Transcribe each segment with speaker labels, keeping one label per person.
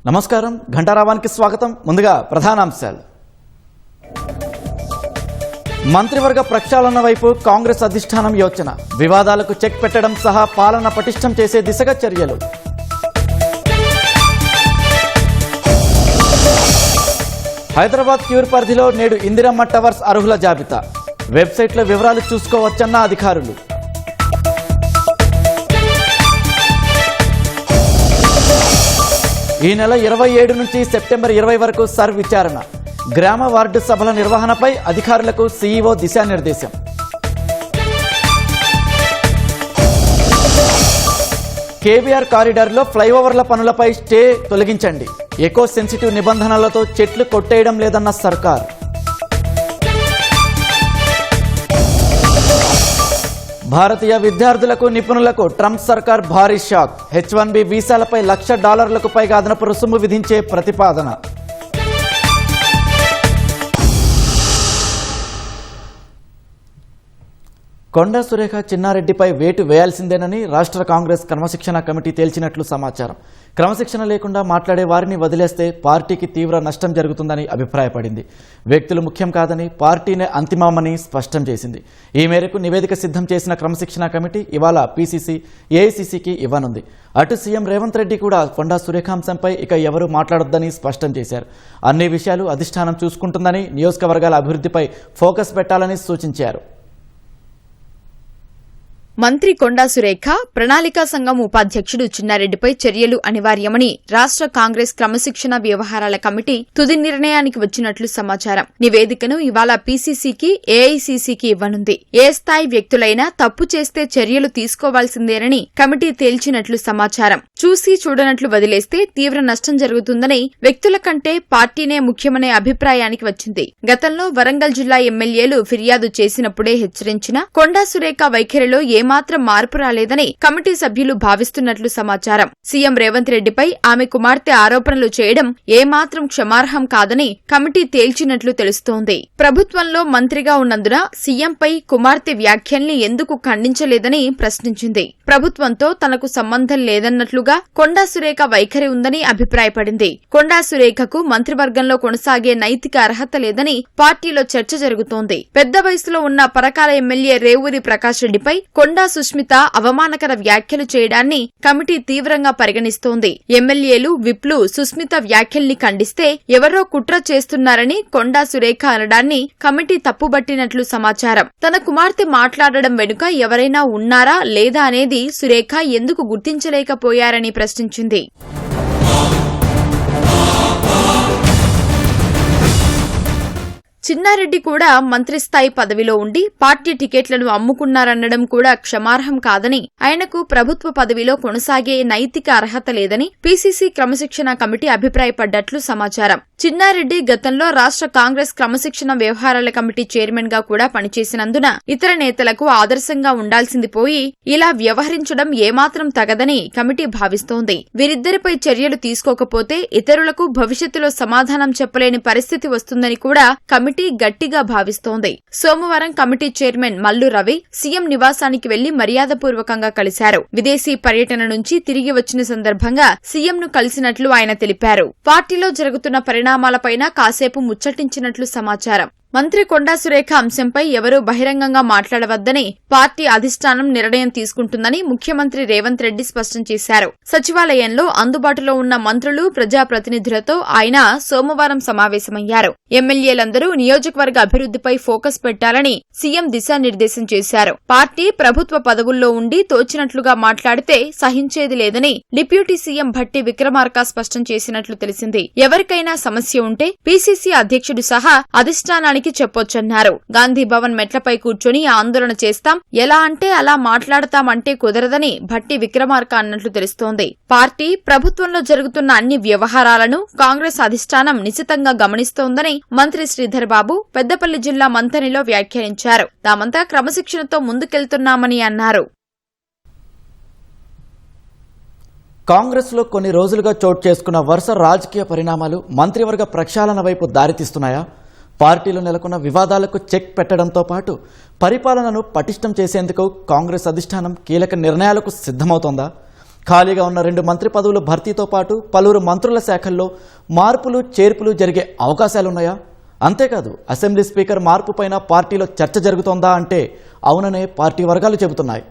Speaker 1: నమస్కారం ఘంటారావానికి స్వాగతం. ముందుగా ప్రధానాంశాలు. మంత్రివర్గ ప్రక్షాళన వైపు కాంగ్రెస్ అధిష్టానం యోచన. వివాదాలకు చెక్ పెట్టడం సహా పాలన పటిష్టం చేసే దిశగా చర్యలు. హైదరాబాద్ క్యూర్ పరిధిలో నేడు ఇందిరమ్మ టవర్స్ అర్హుల జాబితా. వెబ్సైట్లో వివరాలు చూసుకోవచ్చన్న అధికారులు. ఈ నెల 27 నుంచి సెప్టెంబర్ 20 వరకు సర్వ్ విచారణ. గ్రామ వార్డు సభల నిర్వహణపై అధికారులకు సీఈఓ దిశానిర్దేశం. కేబీఆర్ కారిడార్లో ఫ్లైఓవర్ల పనులపై స్టే తొలగించండి. ఎకో సెన్సిటివ్ నిబంధనలతో చెట్లు కొట్టేయడం లేదన్న సర్కార్. భారతీయ విద్యార్థులకు నిపుణులకు ట్రంప్ సర్కార్ భారీ షాక్. H1B వీసాలపై $1,00,000లకు పైగా అదనపు రుసుము విధించే ప్రతిపాదన. కొండా సురేఖ చిన్నారెడ్డిపై వేటు వేయాల్సిందేనని రాష్ట్ర కాంగ్రెస్ క్రమశిక్షణ కమిటీ తేల్చినట్లు సమాచారం. క్రమశిక్షణ లేకుండా మాట్లాడే వారిని వదిలేస్తే పార్టీకి తీవ్ర నష్టం జరుగుతుందని అభిప్రాయపడింది. వ్యక్తులు ముఖ్యం కాదని, పార్టీనే అంతిమమని స్పష్టం చేసింది. ఈ మేరకు నివేదిక సిద్ధం చేసిన క్రమశిక్షణ కమిటీ ఇవాళ పీసీసీ, ఏఐసీసీకి ఇవ్వనుంది. అటు సీఎం రేవంత్ రెడ్డి కూడా కొండా సురేఖ అంశంపై ఇక ఎవరూ మాట్లాడొద్దని స్పష్టం చేశారు. అన్ని విషయాలు అధిష్టానం చూసుకుంటుందని, నియోజకవర్గాల అభివృద్ధిపై ఫోకస్ పెట్టాలని సూచించారు.
Speaker 2: మంత్రి కొండా సురేఖ, ప్రణాళికా సంఘం ఉపాధ్యక్షుడు చిన్నారెడ్డిపై చర్యలు అనివార్యమని రాష్ట్ర కాంగ్రెస్ క్రమశిక్షణ వ్యవహారాల కమిటీ తుది నిర్ణయానికి వచ్చినట్లు సమాచారం. నివేదికను ఇవాళ పీసీసీకి, ఏఐసీసీకి ఇవ్వనుంది. ఏ స్థాయి వ్యక్తులైనా తప్పు చేస్తే చర్యలు తీసుకోవాల్సిందేనని కమిటీ తేల్చినట్లు సమాచారం. చూసి చూడనట్లు వదిలేస్తే తీవ్ర నష్టం జరుగుతుందని, వ్యక్తుల కంటే పార్టీనే ముఖ్యమనే అభిప్రాయానికి వచ్చింది. గతంలో వరంగల్ జిల్లా ఎమ్మెల్యేలు ఫిర్యాదు చేసినప్పుడే హెచ్చరించిన కొండా సురేఖ వైఖరిలో ఏమాత్రం మార్పు రాలేదని కమిటీ సభ్యులు భావిస్తున్నట్లు సమాచారం. సీఎం రేవంత్ రెడ్డిపై ఆమె కుమార్తె ఆరోపణలు చేయడం ఏమాత్రం క్షమార్హం కాదని కమిటీ తేల్చినట్లు తెలుస్తోంది. ప్రభుత్వంలో మంత్రిగా ఉన్నందున సీఎంపై కుమార్తె వ్యాఖ్యల్ని ఎందుకు ఖండించలేదని ప్రశ్నించింది. ప్రభుత్వంతో తనకు సంబంధం లేదన్నట్లుగా కొండా సురేఖ వైఖరి ఉందని అభిప్రాయపడింది. కొండా సురేఖకు మంత్రివర్గంలో కొనసాగే నైతిక అర్హత లేదని పార్టీలో చర్చ జరుగుతోంది. పెద్ద వయసులో ఉన్న పరకాల ఎమ్మెల్యే రేవూరి ప్రకాష్ రెడ్డిపై కొండా సుష్మిత అవమానకర వ్యాఖ్యలు చేయడాన్ని కమిటీ తీవ్రంగా పరిగణిస్తోంది. ఎమ్మెల్యేలు, విప్లు సుష్మిత వ్యాఖ్యల్ని ఖండిస్తే ఎవరో కుట్ర చేస్తున్నారని కొండా సురేఖ అనడాన్ని కమిటీ తప్పుబట్టినట్లు సమాచారం. తన కుమార్తె మాట్లాడడం వెనుక ఎవరైనా ఉన్నారా లేదా అనేది సురేఖ ఎందుకు గుర్తించలేకపోయారని ప్రశ్నించింది. చిన్నారెడ్డి కూడా మంత్రిస్థాయి పదవిలో ఉండి పార్టీ టికెట్లను అమ్ముకున్నారనడం కూడా క్షమార్హం కాదని, ఆయనకు ప్రభుత్వ పదవిలో కొనసాగే నైతిక అర్హత లేదని పీసీసీ క్రమశిక్షణ కమిటీ అభిప్రాయపడ్డట్లు సమాచారం. చిన్నారెడ్డి గతంలో రాష్ట్ర కాంగ్రెస్ క్రమశిక్షణ వ్యవహారాల కమిటీ చైర్మన్ గా కూడా పనిచేసినందున ఇతర నేతలకు ఆదర్శంగా ఉండాల్సింది పోయి ఇలా వ్యవహరించడం ఏమాత్రం తగదని కమిటీ భావిస్తోంది. వీరిద్దరిపై చర్యలు తీసుకోకపోతే ఇతరులకు భవిష్యత్తులో సమాధానం చెప్పలేని పరిస్థితి వస్తుందని కూడా కమిటీ గట్టిగా భావిస్తోంది. సోమవారం committee chairman Mallu Ravi CM నివాసానికి వెళ్లి మర్యాదపూర్వకంగా కలిశారు. విదేశీ పర్యటన నుంచి తిరిగి వచ్చిన సందర్భంగా సీఎంను కలిసినట్లు ఆయన తెలిపారు. పార్టీలో జరుగుతున్న పరిణామాలపైన కాసేపు ముచ్చటించినట్లు సమాచారం. మంత్రి కొండా సురేఖ అంశంపై ఎవరూ బహిరంగంగా మాట్లాడవద్దని పార్టీ అధిష్టానం నిర్ణయం తీసుకుంటుందని ముఖ్యమంత్రి రేవంత్ రెడ్డి స్పష్టం చేశారు. సచివాలయంలో అందుబాటులో ఉన్న మంత్రులు, ప్రజాప్రతినిధులతో ఆయన సోమవారం సమావేశమయ్యారు. ఎమ్మెల్యేలందరూ నియోజకవర్గ అభివృద్ధిపై ఫోకస్ పెట్టాలని సీఎం దిశానిర్దేశం చేశారు. పార్టీ ప్రభుత్వ పదవుల్లో ఉండి తోచినట్లుగా మాట్లాడితే సహించేది లేదని డిప్యూటీ సీఎం భట్టి విక్రమార్క స్పష్టం చేసినట్లు తెలిసింది. ఎవరికైనా సమస్య ఉంటే పీసీసీ అధ్యక్షుడు సహా అధిష్టానానికి చెప్పొచ్చన్నారు. గాంధీ భవన్ మెట్లపై కూర్చొని ఆందోళన చేస్తాం, ఎలా అంటే అలా మాట్లాడతామంటే కుదరదని భట్టి విక్రమార్క అన్నట్లు తెలుస్తోంది. పార్టీ ప్రభుత్వంలో జరుగుతున్న అన్ని వ్యవహారాలను కాంగ్రెస్ అధిష్టానం నిశితంగా గమనిస్తోందని మంత్రి శ్రీధర్ బాబు పెద్దపల్లి జిల్లా మంథనిలో వ్యాఖ్యానించారు. తామంతా క్రమశిక్షణతో ముందుకెళ్తున్నామని అన్నారు.
Speaker 1: కాంగ్రెస్లో కొన్ని రోజులుగా చోటు చేసుకున్న వరుస రాజకీయ పరిణామాలు మంత్రివర్గ ప్రక్షాళన వైపు దారితీస్తున్నాయా? పార్టీలో నెలకొన్న వివాదాలకు చెక్ పెట్టడంతో పాటు పరిపాలనను పటిష్టం చేసేందుకు కాంగ్రెస్ అధిష్టానం కీలక నిర్ణయాలకు సిద్ధమవుతోందా? ఖాళీగా ఉన్న 2 మంత్రి పదవుల భర్తీతో పాటు పలువురు మంత్రుల శాఖల్లో మార్పులు చేర్పులు జరిగే అవకాశాలున్నాయా? అంతేకాదు అసెంబ్లీ స్పీకర్ మార్పుపైన పార్టీలో చర్చ జరుగుతోందా అంటే అవుననే పార్టీ వర్గాలు చెబుతున్నాయి.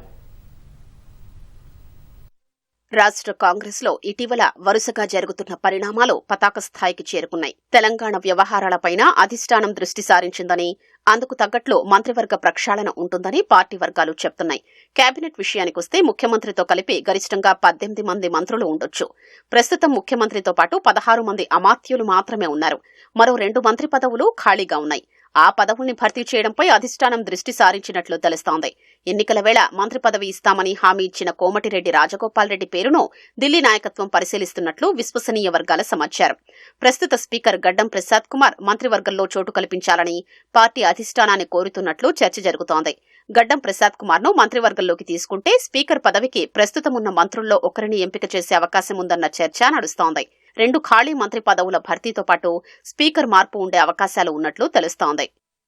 Speaker 3: రాష్ట్ర కాంగ్రెస్ లో ఇటీవల వరుసగా జరుగుతున్న పరిణామాలు పతాక స్థాయికి చేరుకున్నాయి. తెలంగాణ వ్యవహారాలపైన అధిష్టానం దృష్టి సారించిందని, అందుకు తగ్గట్లు మంత్రివర్గ ప్రక్షాళన ఉంటుందని పార్టీ వర్గాలు చెప్తున్నాయి. కేబినెట్ విషయానికొస్తే ముఖ్యమంత్రితో కలిపి గరిష్టంగా 18 మంది మంత్రులు ఉండొచ్చు. ప్రస్తుతం ముఖ్యమంత్రితో పాటు 16 మంది అమాత్యులు మాత్రమే ఉన్నారు. మరో 2 మంత్రి పదవులు ఖాళీగా ఉన్నాయి. ఆ పదవుల్ని భర్తీ చేయడంపై అధిష్టానం దృష్టి సారించినట్లు తెలుస్తోంది. ఎన్నికల వేళ మంత్రి పదవి ఇస్తామని హామీ ఇచ్చిన కోమటిరెడ్డి రాజగోపాల్ రెడ్డి పేరును ఢిల్లీ నాయకత్వం పరిశీలిస్తున్నట్లు విశ్వసనీయ వర్గాల సమాచారం. ప్రస్తుత స్పీకర్ గడ్డం ప్రసాద్ కుమార్ మంత్రివర్గంలో చోటు కల్పించాలని పార్టీ అధిష్టానాన్ని కోరుతున్నట్లు చర్చ జరుగుతోంది. గడ్డం ప్రసాద్ కుమార్ ను మంత్రివర్గంలోకి తీసుకుంటే స్పీకర్ పదవికి ప్రస్తుతం ఉన్న మంత్రుల్లో ఒకరిని ఎంపిక చేసే అవకాశం ఉందన్న చర్చ నడుస్తోంది. 2 ఖాళీ మంత్రి పదవుల భర్తీతో పాటు స్పీకర్ మార్పు ఉండే అవకాశాలు ఉన్నట్లు తెలుస్తోంది.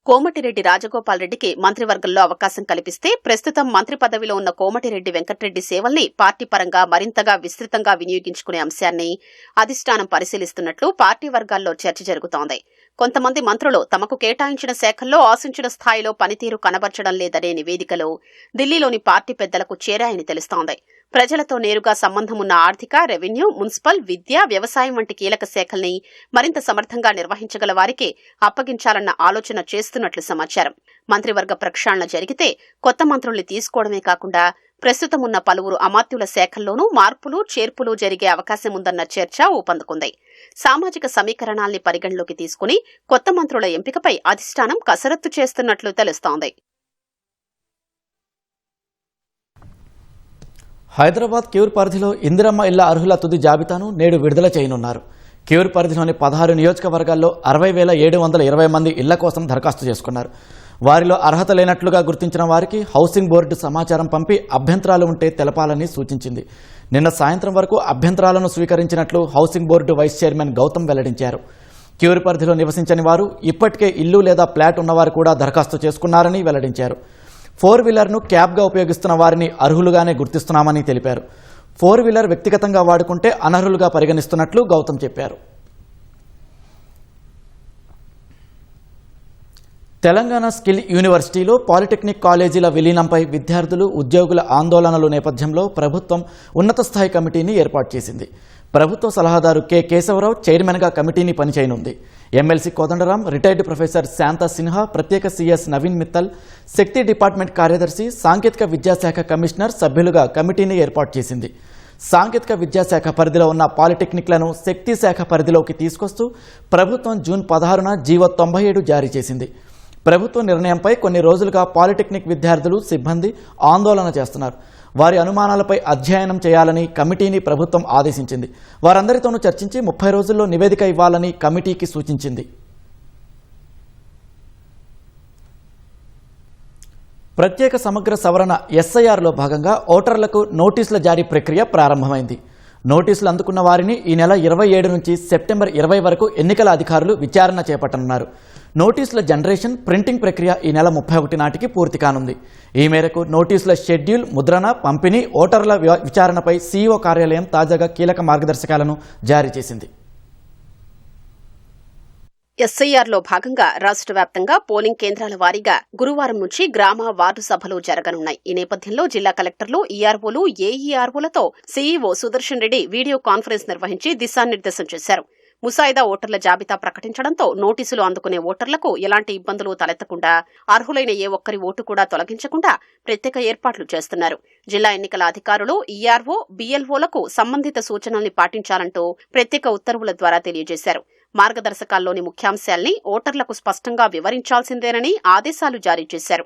Speaker 3: కోమటిరెడ్డి రాజగోపాల్ రెడ్డికి మంత్రివర్గంలో అవకాశం కల్పిస్తే ప్రస్తుతం మంత్రి పదవిలో ఉన్న కోమటిరెడ్డి వెంకటరెడ్డి సేవల్ని పార్టీ పరంగా మరింతగా విస్తృతంగా వినియోగించుకునే అంశాన్ని అధిష్టానం పరిశీలిస్తున్నట్లు పార్టీ వర్గాల్లో చర్చ జరుగుతోంది. కొంతమంది మంత్రులు తమకు కేటాయించిన శాఖల్లో ఆశించిన స్థాయిలో పనితీరు కనబర్చడం లేదనే నివేదికలు ఢిల్లీలోని పార్టీ పెద్దలకు చేరాయని తెలుస్తోంది. ప్రజలతో నేరుగా సంబంధం ఉన్న ఆర్థిక, రెవెన్యూ, మున్సిపల్, విద్య, వ్యవసాయం వంటి కీలక శాఖల్ని మరింత సమర్థంగా నిర్వహించగల వారికి అప్పగించాలన్న ఆలోచన చేస్తున్నట్లు సమాచారం. మంత్రివర్గ ప్రక్షాళన జరిగితే కొత్త మంత్రుల్ని తీసుకోవడమే కాకుండా ప్రస్తుతం ఉన్న పలువురు అమాత్యుల శాఖల్లోనూ మార్పులు చేర్పులు జరిగే అవకాశం ఉందన్న చర్చ ఊపందుకుంది. సామాజిక సమీకరణాల్ని పరిగణలోకి తీసుకుని కొత్త మంత్రుల ఎంపికపై అధిష్టానం కసరత్తు చేస్తున్నట్లు తెలుస్తోంది.
Speaker 1: హైదరాబాద్ క్యూర్ పరిధిలో ఇందిరమ్మ ఇళ్ల అర్హుల తుది జాబితాను నేడు విడుదల చేయనున్నారు. క్యూర్ పరిధిలోని 16 నియోజకవర్గాల్లో 60,720 మంది ఇళ్ల కోసం దరఖాస్తు చేసుకున్నారు. వారిలో అర్హత లేనట్లుగా గుర్తించిన వారికి హౌసింగ్ బోర్డు సమాచారం పంపి అభ్యంతరాలు ఉంటే తెలపాలని సూచించింది. నిన్న సాయంత్రం వరకు అభ్యంతరాలను స్వీకరించినట్లు housing board vice chairman Gautam వెల్లడించారు. క్యూర్ పరిధిలో నివసించని వారు, ఇప్పటికే ఇల్లు లేదా ఫ్లాట్ ఉన్నవారు కూడా దరఖాస్తు చేసుకున్నారని వెల్లడించారు. 4 వీలర్ను క్యాబ్గా ఉపయోగిస్తున్న వారిని అర్హులుగానే గుర్తిస్తున్నామని తెలిపారు. 4 వీలర్ వ్యక్తిగతంగా వాడుకుంటే అనర్హులుగా పరిగణిస్తున్నట్లు గౌతమ్ చెప్పారు. తెలంగాణ స్కిల్ యూనివర్సిటీలో పాలిటెక్నిక్ కాలేజీల విలీనంపై విద్యార్థులు, ఉద్యోగుల ఆందోళనల నేపథ్యంలో ప్రభుత్వం ఉన్నత స్థాయి కమిటీని ఏర్పాటు చేసింది. ప్రభుత్వ సలహాదారు కె కేశవరావు చైర్మన్గా కమిటీని పనిచేయనుంది. MLC Kodandaram, retired professor Shantha Sinha, ప్రత్యేక సీఎస్ నవీన్ మిత్తల్, శక్తి డిపార్ట్మెంట్ కార్యదర్శి, సాంకేతిక విద్యాశాఖ కమిషనర్ సభ్యులుగా కమిటీని ఏర్పాటు చేసింది. సాంకేతిక విద్యాశాఖ పరిధిలో ఉన్న పాలిటెక్నిక్లను శక్తి శాఖ పరిధిలోకి తీసుకొస్తూ ప్రభుత్వం జూన్ 16న జీవో 97 జారీ చేసింది. ప్రభుత్వ నిర్ణయంపై కొన్ని రోజులుగా పాలిటెక్నిక్ విద్యార్థులు, సిబ్బంది ఆందోళన చేస్తున్నారు. వారి అనుమానాలపై అధ్యయనం చేయాలని కమిటీని ప్రభుత్వం ఆదేశించింది. వారందరితోనూ చర్చించి 30 రోజుల్లో నివేదిక ఇవ్వాలని కమిటీకి సూచించింది. ప్రత్యేక సమగ్ర సవరణ ఎస్ఐఆర్లో భాగంగా ఓటర్లకు నోటీసుల జారీ ప్రక్రియ ప్రారంభమైంది. నోటీసులు అందుకున్న వారిని ఈ నెల 27 నుంచి సెప్టెంబర్ 20 వరకు ఎన్నికల అధికారులు విచారణ చేపట్టనున్నారు. నోటీసుల జనరేషన్, ప్రింటింగ్ ప్రక్రియ ఈ నెల 31 నాటికి పూర్తి కానుంది. ఈ మేరకు నోటీసుల షెడ్యూల్, ముద్రణ, పంపిణీ, ఓటర్ల విచారణపై సీఈఓ కార్యాలయం తాజాగా కీలక మార్గదర్శకాలను జారీ చేసింది.
Speaker 3: ఎస్ఐఆర్లో భాగంగా రాష్ట్ర వ్యాప్తంగా పోలింగ్ కేంద్రాల వారీగా గురువారం నుంచి గ్రామ, వార్డు సభలు జరగనున్నాయి. ఈ నేపథ్యంలో జిల్లా కలెక్టర్లు, ఈఆర్ఓలు, ఏఈఆర్ఓలతో CEO Sudarshan Reddy video conference నిర్వహించి దిశానిర్దేశం చేశారు. ముసాయిదా ఓటర్ల జాబితా ప్రకటించడంతో నోటీసులు అందుకునే ఓటర్లకు ఎలాంటి ఇబ్బందులు తలెత్తకుండా, అర్హులైన ఏ ఒక్కరి ఓటు కూడా తొలగించకుండా ప్రత్యేక ఏర్పాట్లు చేస్తున్నారు. జిల్లా ఎన్నికల అధికారులు, ఈఆర్ఓ, బీఎల్ఓలకు సంబంధిత సూచనల్ని పాటించాలంటూ ప్రత్యేక ఉత్తర్వుల ద్వారా తెలియజేశారు. మార్గదర్శకాల్లోని ముఖ్యాంశాల్ని ఓటర్లకు స్పష్టంగా వివరించాల్సిందేనని ఆదేశాలు జారీ చేశారు.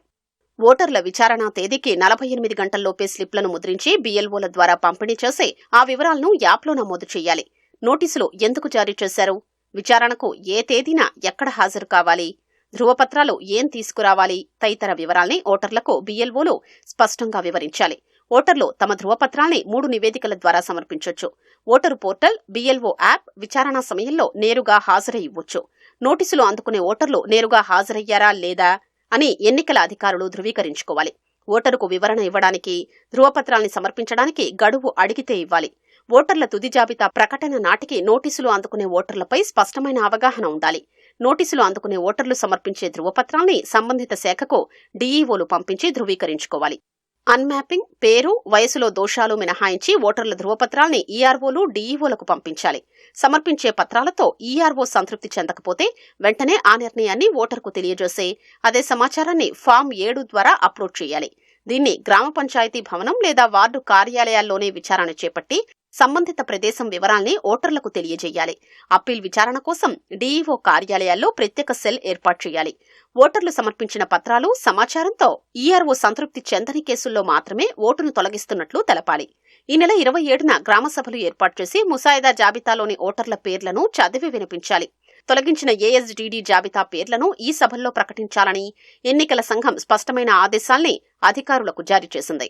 Speaker 3: ఓటర్ల విచారణ తేదీకి 48 గంటల్లోపే స్లిప్లను ముద్రించి బీఎల్ఓల ద్వారా పంపిణీ చేసి ఆ వివరాలను యాప్లో నమోదు చేయాలి. నోటీసులు ఎందుకు జారీ చేశారు, విచారణకు ఏ తేదీన ఎక్కడ హాజరు కావాలి, ధృవపత్రాలు ఏం తీసుకురావాలి తదితర వివరాల్ని ఓటర్లకు బీఎల్ఓలు స్పష్టంగా వివరించాలి. ఓటర్లు తమ ధృవపత్రాల్ని 3 నివేదికల ద్వారా సమర్పించొచ్చు. ఓటరు పోర్టల్, బీఎల్ఓ యాప్ విచారణ సమయంలో నేరుగా హాజరై ఇవ్వొచ్చు. నోటీసులు అందుకునే ఓటర్లు నేరుగా హాజరయ్యారా లేదా అని ఎన్నికల అధికారులు ధృవీకరించుకోవాలి. ఓటరుకు వివరణ ఇవ్వడానికి, ధృవపత్రాల్ని సమర్పించడానికి గడువు అడిగితే ఇవ్వాలి. ఓటర్ల తుది జాబితా ప్రకటన నాటికి నోటీసులు అందుకునే ఓటర్లపై స్పష్టమైన అవగాహన ఉండాలి. నోటీసులు అందుకునే ఓటర్లు సమర్పించే ధృవపత్రాల్ని సంబంధిత శాఖకు డీఈఓలు పంపించి ధృవీకరించుకోవాలి. అన్మ్యాపింగ్, పేరు, వయసులో దోషాలు మినహాయించి ఓటర్ల ధృవపత్రాల్ని ఈఆర్ఓలు, డీఈఓలకు పంపించాలి. సమర్పించే పత్రాలతో ఈఆర్ఓ సంతృప్తి చెందకపోతే వెంటనే ఆ నిర్ణయాన్ని ఓటరుకు తెలియజేసే అదే సమాచారాన్ని ఫామ్ 7 ద్వారా అప్లోడ్ చేయాలి. దీన్ని గ్రామ పంచాయతీ భవనం లేదా వార్డు కార్యాలయాల్లోనే విచారణ చేపట్టి సంబంధిత ప్రదేశం వివరాల్ని ఓటర్లకు తెలియజేయాలి. అప్పీల్ విచారణ కోసం డీఈఓ కార్యాలయాల్లో ప్రత్యేక సెల్ ఏర్పాటు చేయాలి. ఓటర్లు సమర్పించిన పత్రాలు, సమాచారంతో ఈఆర్ఓ సంతృప్తి చెందని కేసుల్లో మాత్రమే ఓటును తొలగిస్తున్నట్లు తెలపాలి. ఈ నెల 27న గ్రామ సభలు ఏర్పాటు చేసి ముసాయిదా జాబితాలోని ఓటర్ల పేర్లను చదివి వినిపించాలి. తొలగించిన ఏఎస్డీడీ జాబితా పేర్లను ఈ సభల్లో ప్రకటించాలని ఎన్నికల సంఘం స్పష్టమైన ఆదేశాల్ని అధికారులకు జారీ చేసింది.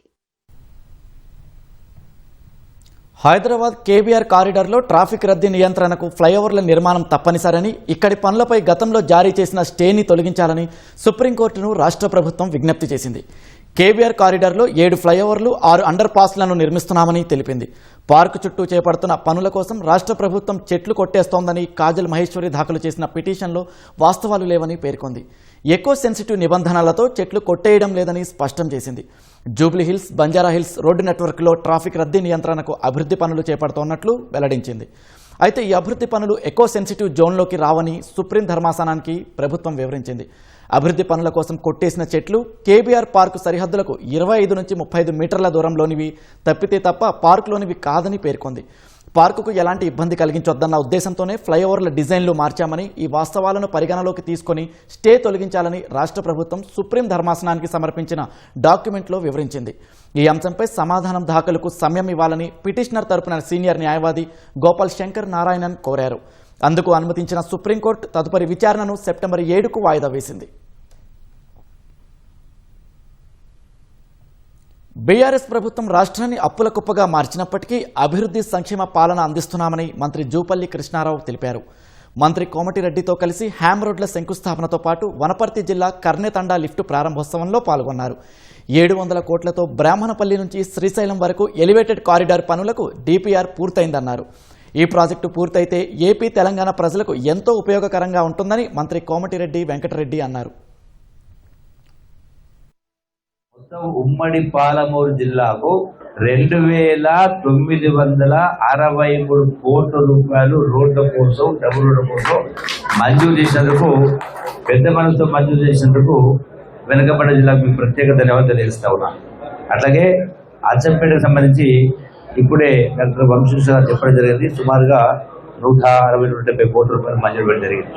Speaker 1: హైదరాబాద్ కేబీఆర్ కారిడార్లో ట్రాఫిక్ రద్దీ నియంత్రణకు ఫ్లైఓవర్ల నిర్మాణం తప్పనిసరని, ఇక్కడి పనులపై గతంలో జారీ చేసిన స్టేని తొలగించాలని సుప్రీంకోర్టును రాష్ట్ర ప్రభుత్వం విజ్ఞప్తి చేసింది. కేబీఆర్ కారిడార్లో 7 ఫ్లైఓవర్లు, 6 అండర్ పాస్లను నిర్మిస్తున్నామని తెలిపింది. పార్కు చుట్టూ చేపడుతున్న పనుల కోసం రాష్ట్ర ప్రభుత్వం చెట్లు కొట్టేస్తోందని కాజల్ మహేశ్వరి దాఖలు చేసిన పిటిషన్లో వాస్తవాలు లేవని పేర్కొంది. ఎకో సెన్సిటివ్ నిబంధనలతో చెట్లు కొట్టేయడం లేదని స్పష్టం చేసింది. జూబ్లీహిల్స్, బంజారాహిల్స్ రోడ్డు నెట్వర్క్లో ట్రాఫిక్ రద్దీ నియంత్రణకు అభివృద్ధి పనులు చేపడుతోన్నట్లు వెల్లడించింది. అయితే ఈ అభివృద్ధి పనులు ఎకో సెన్సిటివ్ జోన్లోకి రావని సుప్రీం ధర్మాసనానికి ప్రభుత్వం వివరించింది. అభివృద్ధి పనుల కోసం కొట్టేసిన చెట్లు కేబీఆర్ పార్కు సరిహద్దులకు 25 నుంచి 35 మీటర్ల దూరంలోనివి తప్పితే తప్ప పార్కులోనివి కాదని పేర్కొంది. పార్కుకు ఎలాంటి ఇబ్బంది కలిగించొద్దన్న ఉద్దేశంతోనే ఫ్లైఓవర్ల డిజైన్లు మార్చామని, ఈ వాస్తవాలను పరిగణలోకి తీసుకొని స్టే తొలగించాలని రాష్ట్ర ప్రభుత్వం సుప్రీం ధర్మాసనానికి సమర్పించిన డాక్యుమెంట్లో వివరించింది. ఈ అంశంపై సమాధానం దాఖలుకు సమయం ఇవ్వాలని పిటిషనర్ తరపున సీనియర్ న్యాయవాది గోపాల్ శంకర్ నారాయణన్ కోరారు. అందుకు అనుమతించిన సుప్రీంకోర్టు తదుపరి విచారణను సెప్టెంబర్ 7కు వాయిదా వేసింది. బీఆర్ఎస్ ప్రభుత్వం రాష్ట్రాన్ని అప్పుల కుప్పగా మార్చినప్పటికీ అభివృద్ధి సంక్షేమ పాలన అందిస్తున్నామని మంత్రి జూపల్లి కృష్ణారావు తెలిపారు. మంత్రి కోమటిరెడ్డితో కలిసి హ్యామ్ రోడ్ల శంకుస్థాపనతో పాటు వనపర్తి జిల్లా కర్నెతండా లిఫ్టు ప్రారంభోత్సవంలో పాల్గొన్నారు. 700 కోట్లతో బ్రాహ్మణపల్లి నుంచి శ్రీశైలం వరకు ఎలివేటెడ్ కారిడార్ పనులకు డీపీఆర్ పూర్తయిందన్నారు. ఈ ప్రాజెక్టు పూర్తయితే ఏపీ, తెలంగాణ ప్రజలకు ఎంతో ఉపయోగకరంగా ఉంటుందని మంత్రి కోమటిరెడ్డి వెంకటరెడ్డి అన్నారు.
Speaker 4: మొత్తం ఉమ్మడి పాలమూరు జిల్లాకు 2963 కోట్ల రూపాయలు రోడ్ల కోసం, డబుల్ రోడ్ల కోసం మంజూరు చేసినందుకు, పెద్ద మనసుతో మంజూరు చేసినందుకు వెనుకబడ్డ జిల్లాకు ప్రత్యేక ధన్యవాదాలు తెలియజేస్తా ఉన్నా. అట్లాగే అచ్చంపేటకు సంబంధించి ఇప్పుడే డాక్టర్ వంశీకృష్ణ గారు చెప్పడం జరిగింది. సుమారుగా 160-170 కోట్ల రూపాయలు మంజూరు పెట్టడం జరిగింది.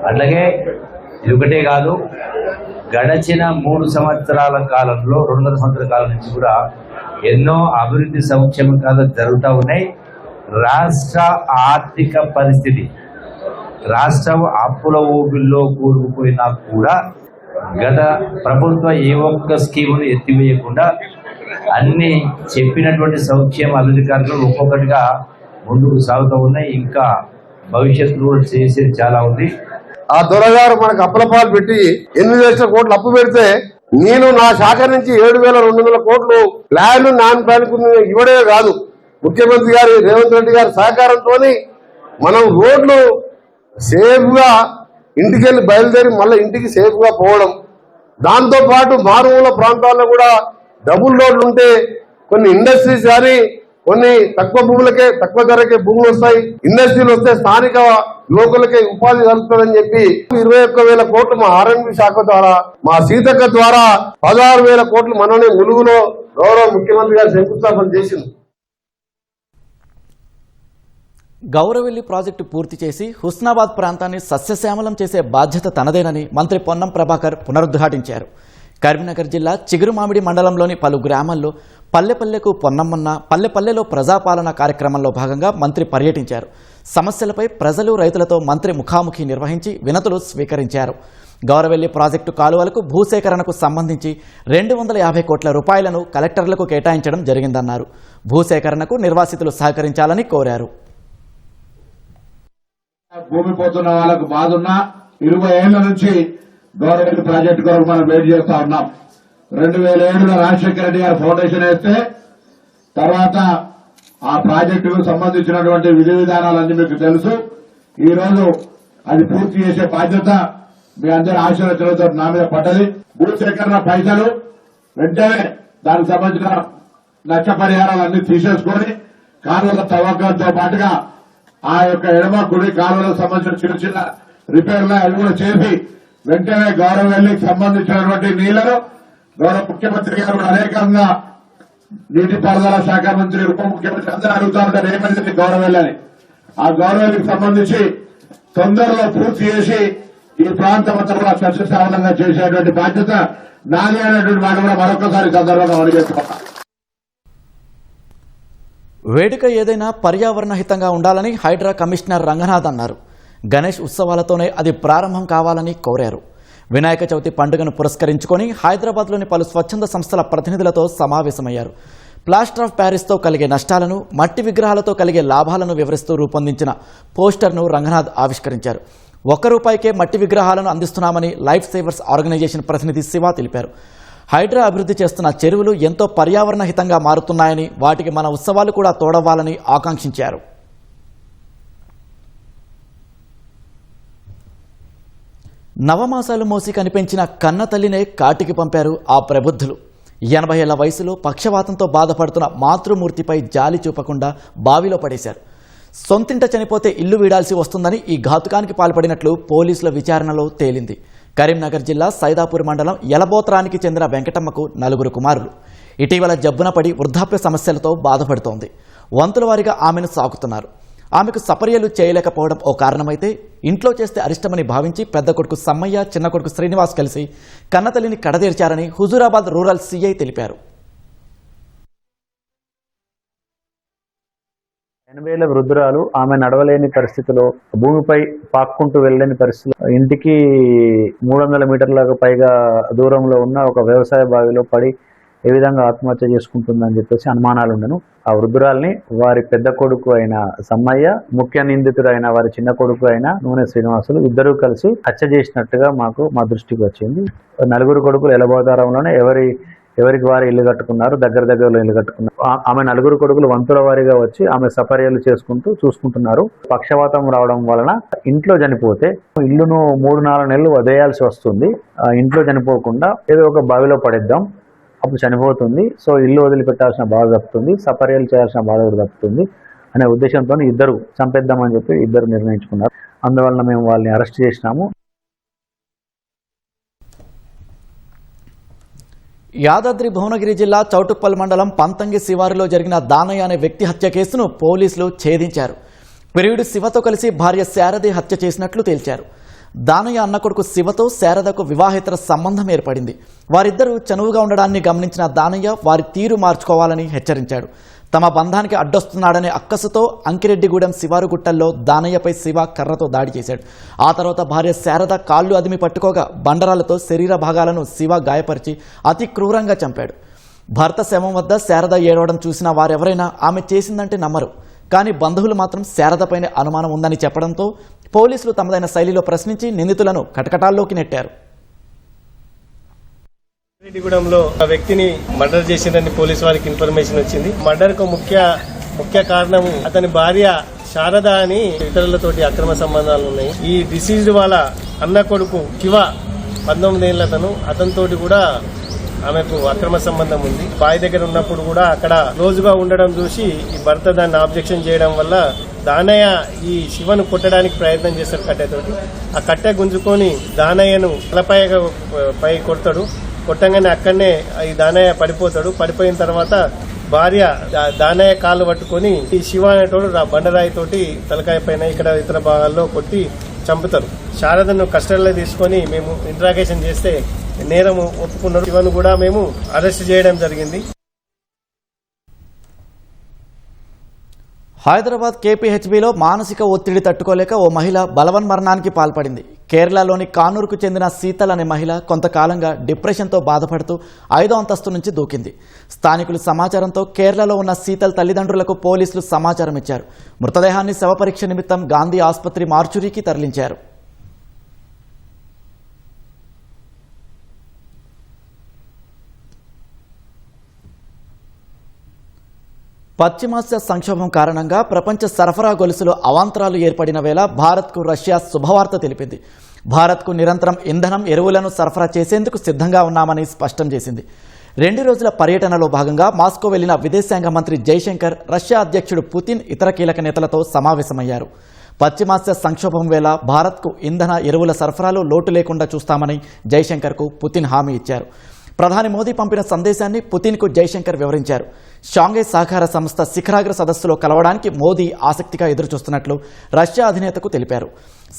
Speaker 4: అట్లాగే ఇది ఒకటే కాదు, గడచిన 3 సంవత్సరాల కాలంలో, 2.5 సంవత్సరాల కాలం నుంచి కూడా ఎన్నో అభివృద్ధి సంక్షేమ కార్యాలు జరుగుతూ ఉన్నాయి. రాష్ట్ర ఆర్థిక పరిస్థితి, రాష్ట్రం అప్పుల ఊబిల్లో కూరుకుపోయినా కూడా గత ప్రభుత్వం ఏ ఒక్క స్కీమును ఎత్తివేయకుండా అన్ని చెప్పినటువంటి సంక్షేమ అభివృద్ధి కార్యక్రమాలు ఒక్కొక్కటిగా ముందుకు సాగుతూ ఉన్నాయి. ఇంకా భవిష్యత్తులో చేసేది చాలా ఉంది.
Speaker 5: ఆ దొరగారు మనకు అప్పుల పాలు పెట్టి 8,00,000 కోట్లు అప్పు పెడితే నేను నా శాఖ నుంచి 7,200 కోట్లు ప్లాన్, నాన్ ప్లాన్ ఇవ్వడే కాదు, ముఖ్యమంత్రి గారి రేవంత్ రెడ్డి గారి సహకారంతో మనం రోడ్లు సేఫ్ గా ఇంటికెళ్ళి బయలుదేరి మళ్ళీ ఇంటికి సేఫ్ గా పోవడం, దాంతో పాటు మారుమూల ప్రాంతాల్లో కూడా డబుల్ రోడ్లు ఉంటే కొన్ని ఇండస్ట్రీస్ కానీ కొన్ని తక్కువ భూములకే, తక్కువ ధరకే భూములు వస్తాయి, ఇండస్ట్రీలు వస్తే స్థానిక యువకులకే ఉపాధి కలుగుతుందని చెప్పి 21,000 కోట్లు మా ఆర్ఎండ్బి శాఖ ద్వారా, మా సీతక్క ద్వారా 16,000 కోట్లు మననే ములుగులో గౌరవ ముఖ్యమంత్రి గారు శంకుస్థాపన చేసింది.
Speaker 1: గౌరవెల్లి ప్రాజెక్టు పూర్తి చేసి హుస్నాబాద్ ప్రాంతాన్ని సస్యశ్యామలం చేసే బాధ్యత తనదేనని మంత్రి పొన్నం ప్రభాకర్ పునరుద్ఘాటించారు. కరీంనగర్ జిల్లా చిగురుమామిడి మండలంలోని పలు గ్రామాల్లో పల్లెపల్లెకు పొన్నమ్మన్న, పల్లెపల్లెలో ప్రజాపాలన కార్యక్రమంలో భాగంగా మంత్రి పర్యటించారు. సమస్యలపై ప్రజలు, రైతులతో మంత్రి ముఖాముఖి నిర్వహించి వినతులు స్వీకరించారు. గౌరవెల్లి ప్రాజెక్టు కాలువలకు భూసేకరణకు సంబంధించి 250 కోట్ల రూపాయలను కలెక్టర్లకు కేటాయించడం జరిగిందన్నారు. భూసేకరణకు నిర్వాసితులు సహకరించాలని కోరారు.
Speaker 6: భూమి పోతున్న వాళ్ళకు బాధ ఉన్నా 20 ఏళ్ల నుంచి గవర్నమెంట్ ప్రాజెక్టు కొరకు మనం వెయిట్ చేస్తా ఉన్నాం. 2007లో రాజశేఖర రెడ్డి గారు ఫౌండేషన్ వేస్తే తర్వాత ఆ ప్రాజెక్టుకు సంబంధించినటువంటి విధి విధానాలన్నీ మీకు తెలుసు. ఈ రోజు అది పూర్తి చేసే బాధ్యత మీ అందరి ఆశీర్వచనలతో నా మీద పడ్డది. భూసేకరణ పైసలు వెంటనే దానికి సంబంధించిన నష్టపరిహారాలన్నీ తీసేసుకొని కాలువల తవ్వకంతో పాటుగా ఆ యొక్క ఎడమ కుడి కాలువలకు సంబంధించిన చిన్న చిన్న రిపేర్లు అవి కూడా చేసి వెంటనే గౌరవెల్లికి సంబంధించినటువంటి నీళ్లను గౌరవ ముఖ్యమంత్రి గారు అనేకంగా నీటిపారుదల శాఖ మంత్రి ఉప ముఖ్యమంత్రి అందరూ అడుగుతా ఉంటారు ఏమైంది గౌరవెల్లని. ఆ గౌరవెల్లికి సంబంధించి తొందరలో పూర్తి చేసి ఈ ప్రాంతం అంతా కూడా సస్యశ్యామలంగా చేసేటువంటి బాధ్యత నాది అనేటువంటి మాట కూడా మరొకసారి సందర్భంగా అడిగేస్తున్నా.
Speaker 1: వేడుక ఏదైనా పర్యావరణ హితంగా ఉండాలని హైడ్రా కమిషనర్ రంగనాథ్ అన్నారు. గణేష్ ఉత్సవాలతోనే అది ప్రారంభం కావాలని కోరారు. వినాయక చవితి పండుగను పురస్కరించుకొని హైదరాబాద్లోని పలు స్వచ్ఛంద సంస్థల ప్రతినిధులతో సమావేశమయ్యారు. ప్లాస్టర్ ఆఫ్ ప్యారిస్తో కలిగే నష్టాలను, మట్టి విగ్రహాలతో కలిగే లాభాలను వివరిస్తూ రూపొందించిన పోస్టర్ను రంగనాథ్ ఆవిష్కరించారు. ₹1 మట్టి విగ్రహాలను అందిస్తున్నామని లైఫ్ సేవర్స్ ఆర్గనైజేషన్ ప్రతినిధి శివ తెలిపారు. హైడ్రా అభివృద్ధి చేస్తున్న చెరువులు ఎంతో పర్యావరణ హితంగా మారుతున్నాయని, వాటికి మన ఉత్సవాలు కూడా తోడవ్వాలని ఆకాంక్షించారు. నవమాసాలు మోసి కనిపించిన కన్న తల్లినే కాటికి పంపారు ఆ ప్రబుద్ధులు. 80 ఏళ్ల వయసులో పక్షవాతంతో బాధపడుతున్న మాతృమూర్తిపై జాలి చూపకుండా బావిలో పడేశారు. సొంతింట చనిపోతే ఇల్లు వీడాల్సి వస్తుందని ఈ ఘాతుకానికి పాల్పడినట్లు పోలీసుల విచారణలో తేలింది. కరీంనగర్ జిల్లా సైదాపూర్ మండలం యలబోత్రానికి చెందిన వెంకటమ్మకు 4 కుమారులు. ఇటీవల జబ్బున పడి వృద్ధాప్య సమస్యలతో బాధపడుతోంది. వంతుల వారీగా ఆమెను సాకుతున్నారు. ఆమెకు సపర్యలు చేయలేకపోవడం ఓ కారణమైతే, ఇంట్లో చేస్తే అరిష్టమని భావించి పెద్ద కొడుకు సమ్మయ్య, చిన్న కొడుకు శ్రీనివాస్ కలిసి కన్నతల్లిని కడతీర్చారని హుజూరాబాద్ రూరల్ సీఐ తెలిపారు.
Speaker 7: 80 ఏళ్ల వృద్ధురాలు, ఆమె నడవలేని పరిస్థితిలో, భూమిపై పాక్కుంటూ వెళ్ళలేని పరిస్థితిలో, ఇంటికి 300 మీటర్లకు పైగా దూరంలో ఉన్న ఒక వ్యవసాయ బావిలో పడి ఏ విధంగా ఆత్మహత్య చేసుకుంటుందని చెప్పేసి అనుమానాలు ఉండను. ఆ వృద్ధురాల్ని వారి పెద్ద కొడుకు అయిన సమ్మయ్య, ముఖ్య నిందితుడైన వారి చిన్న కొడుకు అయిన నూనె శ్రీనివాసులు ఇద్దరూ కలిసి హత్య చేసినట్టుగా మా దృష్టికి వచ్చింది. 4 కొడుకులు ఎలబోదారంలోనే ఎవరికి వారు ఇల్లు కట్టుకున్నారు, దగ్గరలో ఇల్లు కట్టుకున్నారు. ఆమె 4 కొడుకులు వంతుల వారిగా వచ్చి ఆమె సపర్యలు చూసుకుంటున్నారు. పక్షవాతం రావడం వలన ఇంట్లో చనిపోతే ఇల్లును 3-4 నెలలు వదిలేయాల్సి వస్తుంది. ఇంట్లో చనిపోకుండా ఏదో ఒక బావిలో పడేద్దాం, అప్పుడు చనిపోతుంది. సో ఇల్లు వదిలిపెట్టాల్సిన బాధ తప్పుతుంది, సపర్యలు చేయాల్సిన బాధ కూడా తప్పుతుంది అనే ఉద్దేశంతో ఇద్దరు చంపేద్దామని చెప్పి ఇద్దరు నిర్ణయించుకున్నారు. అందువలన మేము వాళ్ళని అరెస్ట్ చేసినాము.
Speaker 1: యాదాద్రి భువనగిరి జిల్లా చౌటుప్పల్ మండలం పంతంగి శివారులో జరిగిన దానయ్య అనే వ్యక్తి హత్య కేసును పోలీసులు ఛేదించారు. ప్రియుడు శివతో కలిసి భార్య శారదే హత్య చేసినట్లు తేల్చారు. దానయ్య అన్న కొడుకు శివతో శారదకు వివాహేతర సంబంధం ఏర్పడింది. వారిద్దరూ చనువుగా ఉండడాన్ని గమనించిన దానయ్య వారి తీరు మార్చుకోవాలని హెచ్చరించాడు. తమ బంధానికి అడ్డొస్తున్నాడనే అక్కసుతో అంకిరెడ్డిగూడెం శివారుగుట్టల్లో దానయ్యపై శివ కర్రతో దాడి చేశాడు. ఆ తర్వాత భార్య శారద కాళ్లు అదిమి పట్టుకోగా బండరాలతో శరీర భాగాలను శివ గాయపరిచి అతి క్రూరంగా చంపాడు. భర్త శవం వద్ద శారద ఏడవడం చూసిన వారెవరైనా ఆమె చేసిందంటే నమ్మరు. కానీ బంధువులు మాత్రం శారదపైనే అనుమానం ఉందని చెప్పడంతో పోలీసులు తమదైన శైలిలో ప్రశ్నించి నిందితులను కటకటాల్లోకి నెట్టారు.
Speaker 8: రెడ్డిగూడెంలో ఆ వ్యక్తిని మర్డర్ చేసిందని పోలీసు వారికి ఇన్ఫర్మేషన్ వచ్చింది. మర్డర్ కు ముఖ్య కారణం అతని భార్య శారద అని ఇతరులతోటి అక్రమ సంబంధాలు ఉన్నాయి. ఈ డిసీజ్డ్ వాళ్ళ అన్న కొడుకు శివ 19 ఏళ్ల అతనితోటి కూడా ఆమెకు అక్రమ సంబంధం ఉంది. బావి దగ్గర ఉన్నప్పుడు కూడా అక్కడ రోజుగా ఉండడం చూసి ఈ భర్త దాన్ని ఆబ్జెక్షన్ చేయడం వల్ల దానయ్య ఈ శివను కొట్టడానికి ప్రయత్నం చేస్తాడు కట్టెతోటి. ఆ కట్టె గుంజుకొని దానయ్యను తలపై కొడతాడు. కొట్టంగానే అక్కడనే ఈ దానయ్య పడిపోతాడు. పడిపోయిన తర్వాత భార్య దానయ్య కాళ్ళు పట్టుకొని ఈ శివ అనేటోడు బండరాయితోటి తలకాయ పైన ఇక్కడ ఇతర భాగాల్లో కొట్టి చంపుతారు. శారదను కస్టడీలో తీసుకొని మేము ఇంట్రాగేషన్ చేస్తే నేరం ఒప్పుకున్నారు. శివను కూడా మేము అరెస్ట్ చేయడం జరిగింది.
Speaker 1: హైదరాబాద్ కేపీహెచ్బీలో మానసిక ఒత్తిడి తట్టుకోలేక ఓ మహిళ బలవన్మరణానికి పాల్పడింది. కేరళలోని కానూరుకు చెందిన శీతల్ అనే మహిళ కొంతకాలంగా డిప్రెషన్తో బాధపడుతూ 5వ అంతస్తు నుంచి దూకింది. స్థానికులు సమాచారంతో కేరళలో ఉన్న శీతల్ తల్లిదండ్రులకు పోలీసులు సమాచారం ఇచ్చారు. మృతదేహాన్ని శవపరీక్ష నిమిత్తం గాంధీ ఆసుపత్రి మార్చురీకి తరలించారు. పశ్చిమాసియా సంక్షోభం కారణంగా ప్రపంచ సరఫరా గొలుసులో అవాంతరాలు ఏర్పడిన వేళ భారత్కు రష్యా శుభవార్త తెలిపింది. భారత్కు నిరంతరం ఇంధనం, ఎరువులను సరఫరా చేసేందుకు సిద్ధంగా ఉన్నామని స్పష్టం చేసింది. 2 రోజుల పర్యటనలో భాగంగా మాస్కో వెళ్లిన విదేశాంగ మంత్రి జైశంకర్ రష్యా అధ్యక్షుడు పుతిన్, ఇతర కీలక నేతలతో సమావేశమయ్యారు. పశ్చిమాసియా సంక్షోభం వేళ భారత్కు ఇంధన, ఎరువుల సరఫరాలో లోటు లేకుండా చూస్తామని జైశంకర్కు పుతిన్ హామీ ఇచ్చారు. ప్రధాని మోదీ పంపిన సందేశాన్ని పుతిన్కు జైశంకర్ వివరించారు. షాంఘై సహకార సంస్థ శిఖరాగ్ర సదస్సులో కలవడానికి మోదీ ఆసక్తిగా ఎదురుచూస్తున్నట్లు రష్యా అధినేతకు తెలిపారు.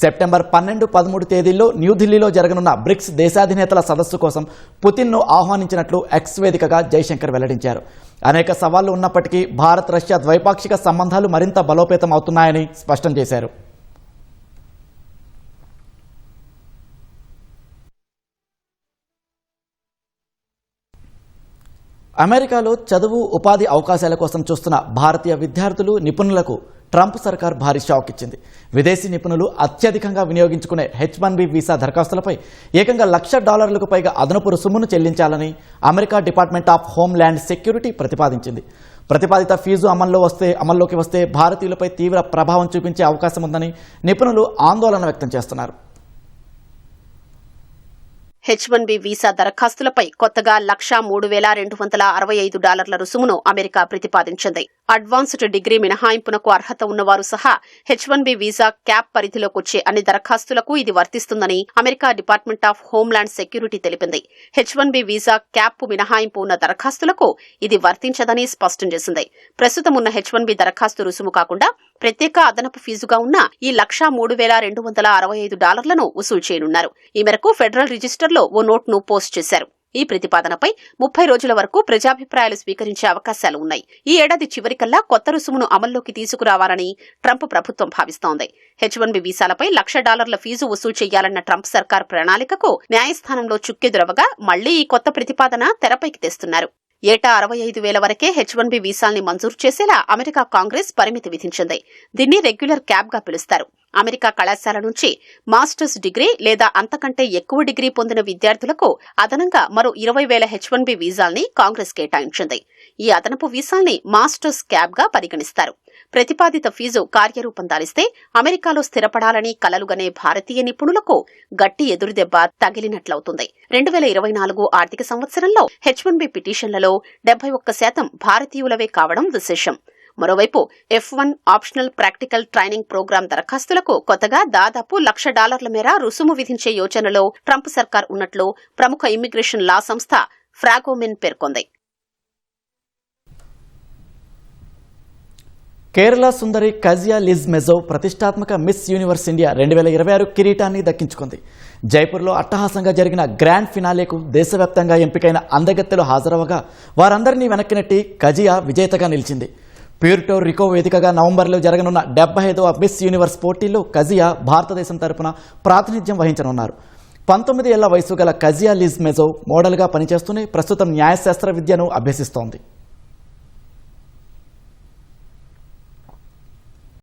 Speaker 1: సెప్టెంబర్ 12, 13 తేదీల్లో న్యూఢిల్లీలో జరగనున్న బ్రిక్స్ దేశాధినేతల సదస్సు కోసం పుతిన్ను ఆహ్వానించినట్లు ఎక్స్ వేదికగా జైశంకర్ వెల్లడించారు. అనేక సవాళ్లు ఉన్నప్పటికీ భారత్, రష్యా ద్వైపాక్షిక సంబంధాలు మరింత బలోపేతం అవుతున్నాయని స్పష్టం చేశారు. అమెరికాలో చదువు, ఉపాధి అవకాశాల కోసం చూస్తున్న భారతీయ విద్యార్థులు, నిపుణులకు ట్రంప్ సర్కార్ భారీ షాక్ ఇచ్చింది. విదేశీ నిపుణులు అత్యధికంగా వినియోగించుకునే H-1B వీసా దరఖాస్తులపై ఏకంగా $1,00,000కు పైగా అదనపు రుసుమును చెల్లించాలని America department of homeland security ప్రతిపాదించింది. ప్రతిపాదిత ఫీజు అమల్లోకి వస్తే భారతీయులపై తీవ్ర ప్రభావం చూపించే అవకాశం ఉందని నిపుణులు ఆందోళన వ్యక్తం చేస్తున్నారు.
Speaker 3: H-1B వీసా దరఖాస్తులపై కొత్తగా $1,03,265 రుసుమును అమెరికా ప్రతిపాదించింది. అడ్వాన్స్డ్ డిగ్రీ మినహాయింపునకు అర్హత ఉన్నవారు సహా H-1B వీసా క్యాప్ పరిధిలోకొచ్చే అన్ని దరఖాస్తులకు ఇది వర్తిస్తుందని America department of homeland security తెలిపింది. H-1B వీసా క్యాప్ మినహాయింపు ఉన్న దరఖాస్తులకు ఇది వర్తించదని స్పష్టం చేసింది. ప్రస్తుతం ఉన్న H-1B దరఖాస్తు రుసుము కాకుండా ప్రత్యేక అదనపు ఫీజుగా ఉన్న ఈ $103,265 వసూలు చేయనున్నారు. ఈ మేరకు ఫెడరల్ రిజిస్టర్లో ఓ నోట్ను పోస్ట్ చేశారు. ఈ ప్రతిపాదనపై 30 రోజుల వరకు ప్రజాభిప్రాయాలు స్వీకరించే అవకాశాలు ఉన్నాయి. ఈ ఏడాది చివరికల్లా కొత్త రుసుమును అమల్లోకి తీసుకురావాలని ట్రంప్ ప్రభుత్వం భావిస్తోంది. H-1B వీసాలపై $1,00,000 ఫీజు వసూలు చేయాలన్న ట్రంప్ సర్కార్ ప్రణాళికకు న్యాయస్థానంలో చుక్కెదురవగా మళ్లీ ఈ కొత్త ప్రతిపాదన తెరపైకి తెస్తున్నారు. ఏటా 65,000 వరకే H-1B వీసాల్ని మంజూరు చేసేలా అమెరికా కాంగ్రెస్ పరిమితి విధించింది. దీన్ని రెగ్యులర్ క్యాబ్ గా పిలుస్తారు. అమెరికా కళాశాల నుంచి మాస్టర్స్ డిగ్రీ లేదా అంతకంటే ఎక్కువ డిగ్రీ పొందిన విద్యార్థులకు అదనంగా మరో 20,000 H-1B వీసాల్ని కాంగ్రెస్ కేటాయించింది. ఈ అదనపు వీసాల్ని మాస్టర్స్ క్యాబ్ గా పరిగణిస్తారు. ప్రతిపాదిత ఫీజు కార్యరూపం దాలిస్తే అమెరికాలో స్థిరపడాలని కలలుగనే భారతీయ నిపుణులకు గట్టి ఎదురుదెబ్బ తగిలినట్లవుతుంది. 2024 ఆర్థిక సంవత్సరంలో H-1B పిటిషన్లలో 71% భారతీయులవే కావడం విశేషం. మరోవైపు F1 optional practical training program దరఖాస్తులకు కొత్తగా దాదాపు $1,00,000 మేర రుసుము విధించే యోచనలో ట్రంప్ సర్కార్ ఉన్నట్లు ప్రముఖ ఇమ్మిగ్రేషన్ లా సంస్థ ఫ్రాగోమెన్ పేర్కొంది.
Speaker 1: కేరళ సుందరి కజియా లిజ్ మెజో ప్రతిష్టాత్మక మిస్ యూనివర్స్ ఇండియా 2026 కిరీటాన్ని దక్కించుకుంది. జైపూర్లో అట్టహాసంగా జరిగిన గ్రాండ్ ఫినాలేకు దేశవ్యాప్తంగా ఎంపికైన అందగత్తెలు హాజరవగా వారందరినీ వెనక్కి నెట్టి కజియా విజేతగా నిలిచింది. ప్యూర్టో రికో వేదికగా నవంబర్లో జరగనున్న 75వ మిస్ యూనివర్స్ పోటీల్లో కజియా భారతదేశం తరపున ప్రాతినిధ్యం వహించనున్నారు. 19 ఏళ్ల వయసు గల కజియా లిజ్ మెజో మోడల్గా పనిచేస్తూనే ప్రస్తుతం న్యాయశాస్త్ర విద్యను అభ్యసిస్తోంది.